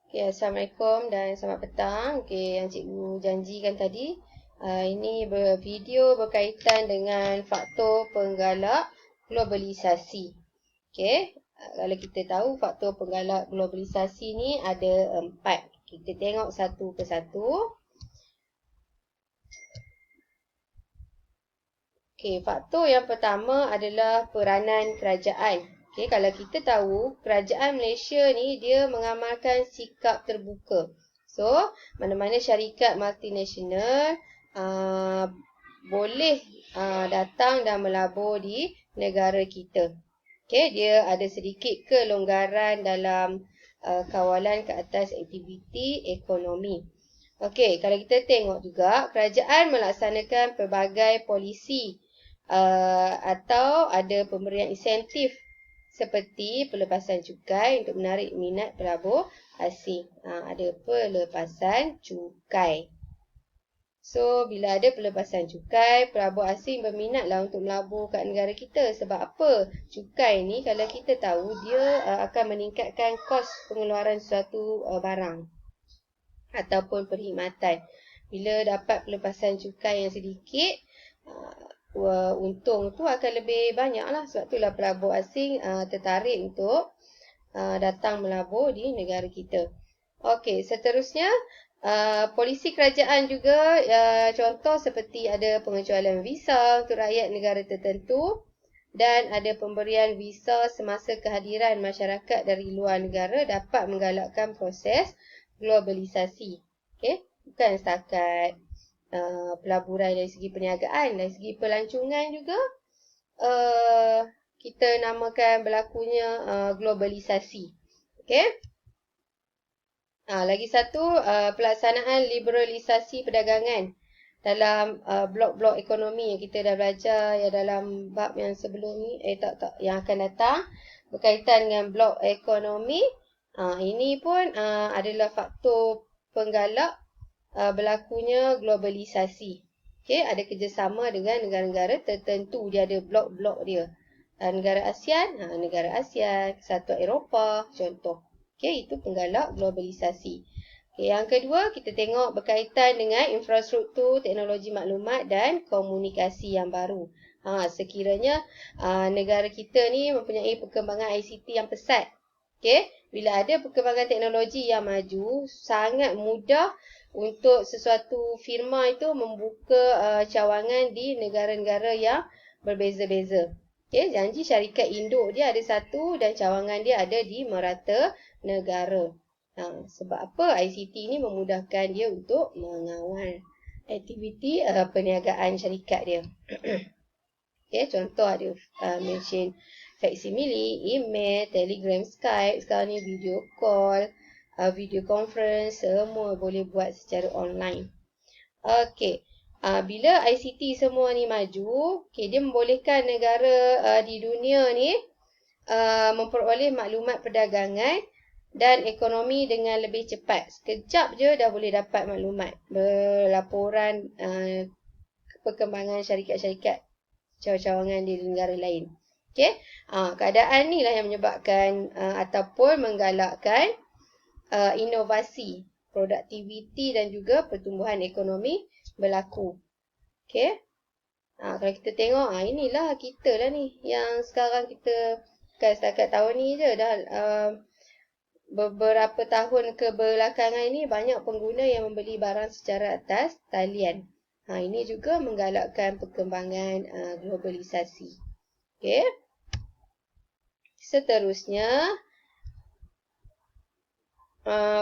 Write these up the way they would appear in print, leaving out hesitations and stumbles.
Okay, Assalamualaikum dan selamat petang. Okay, yang cikgu janjikan tadi, ini video berkaitan dengan faktor penggalak globalisasi. Okay, kalau kita tahu faktor penggalak globalisasi ni ada 4. Kita tengok satu persatu. Okay, faktor yang pertama adalah peranan kerajaan. Okay, kalau kita tahu, kerajaan Malaysia ni dia mengamalkan sikap terbuka. So, mana-mana syarikat multinasional boleh datang dan melabur di negara kita. Okay, dia ada sedikit kelonggaran dalam kawalan ke atas aktiviti ekonomi. Okey, kalau kita tengok juga, kerajaan melaksanakan pelbagai polisi atau ada pemberian insentif seperti pelepasan cukai untuk menarik minat pelabur asing. Ada pelepasan cukai. So, bila ada pelepasan cukai, pelabur asing berminatlah untuk melabur kat negara kita. Sebab apa? Cukai ni kalau kita tahu, dia akan meningkatkan kos pengeluaran suatu barang ataupun perkhidmatan. Bila dapat pelepasan cukai yang sedikit, untung tu akan lebih banyak lah. Sebab itulah pelabur asing tertarik untuk datang melabur di negara kita. Okey, seterusnya polisi kerajaan juga contoh seperti ada pengecualian visa untuk rakyat negara tertentu dan ada pemberian visa semasa kehadiran masyarakat dari luar negara dapat menggalakkan proses globalisasi. Okey, bukan setakat pelaburan dari segi perniagaan, dari segi pelancongan juga kita namakan berlakunya globalisasi. Okey. Lagi satu, pelaksanaan liberalisasi perdagangan dalam blok-blok ekonomi yang kita dah belajar ya dalam bab yang sebelum ni, yang akan datang berkaitan dengan blok ekonomi. Ini pun adalah faktor penggalak berlakunya globalisasi. Okey, ada kerjasama dengan negara-negara tertentu. Dia ada blok-blok dia. Negara ASEAN, Kesatuan Eropah, contoh. Okey, itu penggalak globalisasi. Okey, yang kedua, kita tengok berkaitan dengan infrastruktur teknologi maklumat dan komunikasi yang baru. Sekiranya negara kita ni mempunyai perkembangan ICT yang pesat. Okey, bila ada perkembangan teknologi yang maju, sangat mudah untuk sesuatu firma itu membuka cawangan di negara-negara yang berbeza-beza. Okay, janji syarikat induk dia ada satu dan cawangan dia ada di merata negara. Sebab apa? ICT ni memudahkan dia untuk mengawal aktiviti perniagaan syarikat dia. Okay, contoh ada mention facsimile, email, telegram, Skype, sekarang ni video call, video conference, semua boleh buat secara online. Okey, bila ICT semua ni maju, dia membolehkan negara di dunia ni memperoleh maklumat perdagangan dan ekonomi dengan lebih cepat. Sekejap je dah boleh dapat maklumat berlaporan perkembangan syarikat-syarikat cawangan di negara lain. Okey, keadaan ni lah yang menyebabkan ataupun menggalakkan inovasi, produktiviti dan juga pertumbuhan ekonomi berlaku. Okey. Kalau kita tengok, inilah kita lah ni yang sekarang kita bukan setakat tahun ni je dah beberapa tahun kebelakangan ini banyak pengguna yang membeli barang secara atas talian. Ini juga menggalakkan perkembangan globalisasi. Okey. Seterusnya,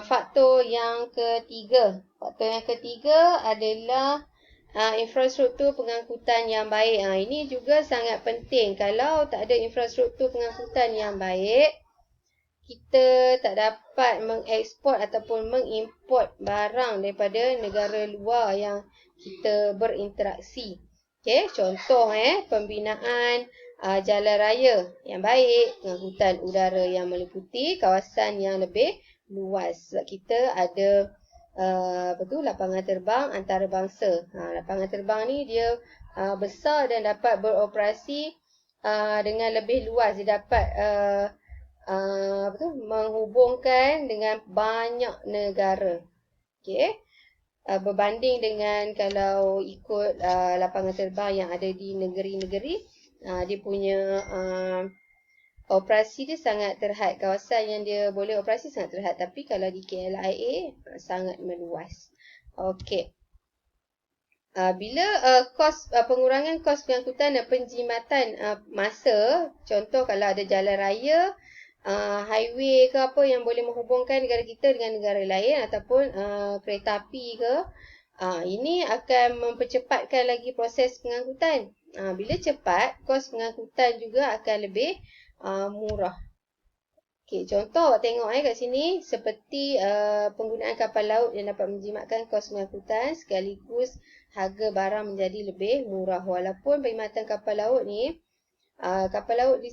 faktor yang ketiga. Faktor yang ketiga adalah infrastruktur pengangkutan yang baik. Ini juga sangat penting. Kalau tak ada infrastruktur pengangkutan yang baik, kita tak dapat mengeksport ataupun mengimport barang daripada negara luar yang kita berinteraksi. Okay, contoh pembinaan jalan raya yang baik, pengangkutan udara yang meliputi kawasan yang lebih luas. Sebab kita ada lapangan terbang antarabangsa. Lapangan terbang ni dia besar dan dapat beroperasi dengan lebih luas. Dia dapat menghubungkan dengan banyak negara. Okey. Berbanding dengan kalau ikut lapangan terbang yang ada di negeri-negeri, dia punya operasi dia sangat terhad. Kawasan yang dia boleh operasi sangat terhad. Tapi kalau di KLIA sangat meluas. Okey. Bila pengurangan kos pengangkutan dan penjimatan masa, contoh kalau ada jalan raya, highway ke apa yang boleh menghubungkan negara kita dengan negara lain ataupun kereta api ke, ini akan mempercepatkan lagi proses pengangkutan. Bila cepat, kos pengangkutan juga akan lebih murah. Okey, contoh awak tengok kat sini seperti penggunaan kapal laut yang dapat menjimatkan kos pengangkutan sekaligus harga barang menjadi lebih murah. Walaupun perkhidmatan kapal laut ni, kapal laut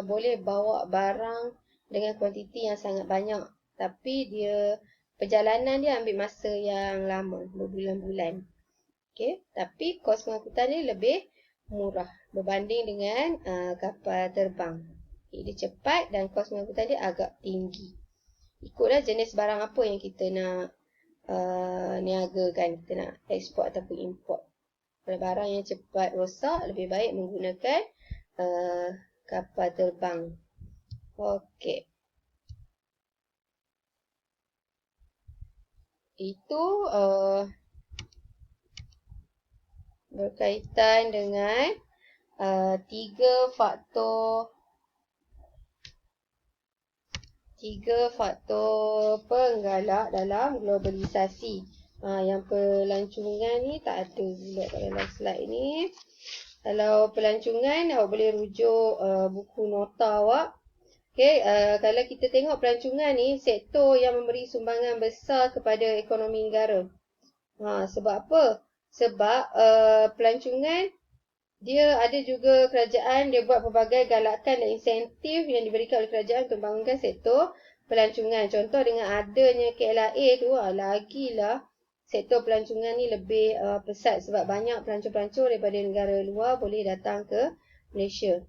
boleh bawa barang dengan kuantiti yang sangat banyak. Tapi perjalanan dia ambil masa yang lama, berbulan-bulan. Okey, tapi kos pengangkutan ni lebih murah berbanding dengan kapal terbang. Dia cepat dan kos pengangkutan dia agak tinggi. Ikutlah jenis barang apa yang kita nak niagakan. Kita nak ekspor ataupun import. Kalau barang yang cepat rosak, lebih baik menggunakan kapal terbang. Okey. Itu berkaitan dengan 3 faktor penggalak dalam globalisasi. Yang pelancongan ni tak ada pula kat dalam slide ni. Kalau pelancongan, awak boleh rujuk buku nota awak. Okay, kalau kita tengok pelancongan ni, sektor yang memberi sumbangan besar kepada ekonomi negara. Sebab apa? Sebab pelancongan, dia ada juga kerajaan, dia buat pelbagai galakan dan insentif yang diberikan oleh kerajaan untuk membangunkan sektor pelancongan. Contoh dengan adanya KLIA tu, lagilah sektor pelancongan ni lebih pesat sebab banyak pelancong-pelancong daripada negara luar boleh datang ke Malaysia.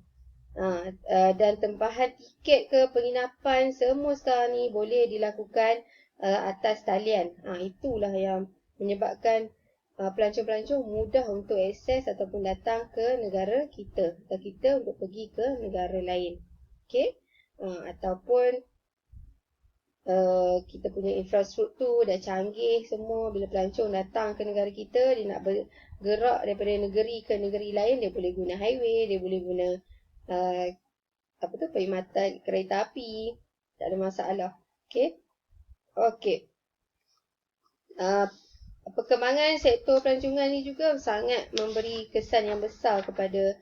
Dan tempahan tiket ke penginapan semua sekarang ni boleh dilakukan atas talian. Itulah yang menyebabkan pelancong-pelancong mudah untuk akses ataupun datang ke negara kita atau kita untuk pergi ke negara lain. Okey? Ataupun kita punya infrastruktur dah canggih semua. Bila pelancong datang ke negara kita, dia nak bergerak daripada negeri ke negeri lain, dia boleh guna highway, dia boleh guna perkhidmatan kereta api. Tak ada masalah. Okey? Okey. Perkembangan sektor pelancongan ni juga sangat memberi kesan yang besar kepada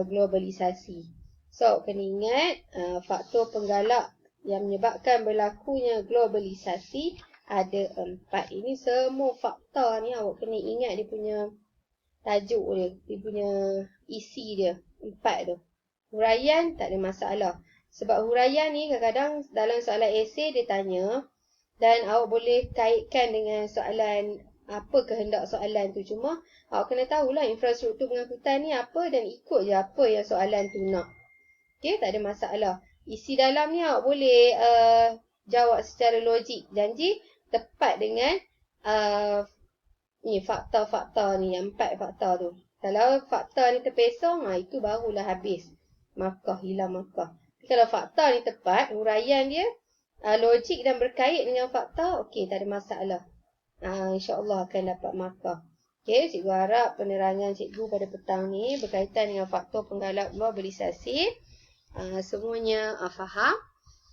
globalisasi. So, kena ingat faktor penggalak yang menyebabkan berlakunya globalisasi ada 4. Ini semua faktor ni awak kena ingat dia punya tajuk dia punya isi dia. 4 tu. Huraian tak ada masalah. Sebab huraian ni kadang-kadang dalam soalan esei dia tanya, dan awak boleh kaitkan dengan soalan apa kehendak soalan tu. Cuma awak kena tahulah infrastruktur pengangkutan ni apa dan ikut je apa yang soalan tu nak. Okey, tak ada masalah. Isi dalam ni awak boleh jawab secara logik. Janji tepat dengan ni fakta-fakta ni, yang 4 fakta tu. Kalau fakta ni terpesong, itu barulah habis. Markah, hilang markah. Kalau fakta ni tepat, huraian dia logik dan berkait dengan fakta, okey, tak ada masalah. InsyaAllah akan dapat markah. Okey, cikgu harap penerangan cikgu pada petang ni berkaitan dengan faktor penggalak globalisasi semuanya faham.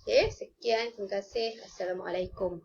Okey, sekian, terima kasih. Assalamualaikum.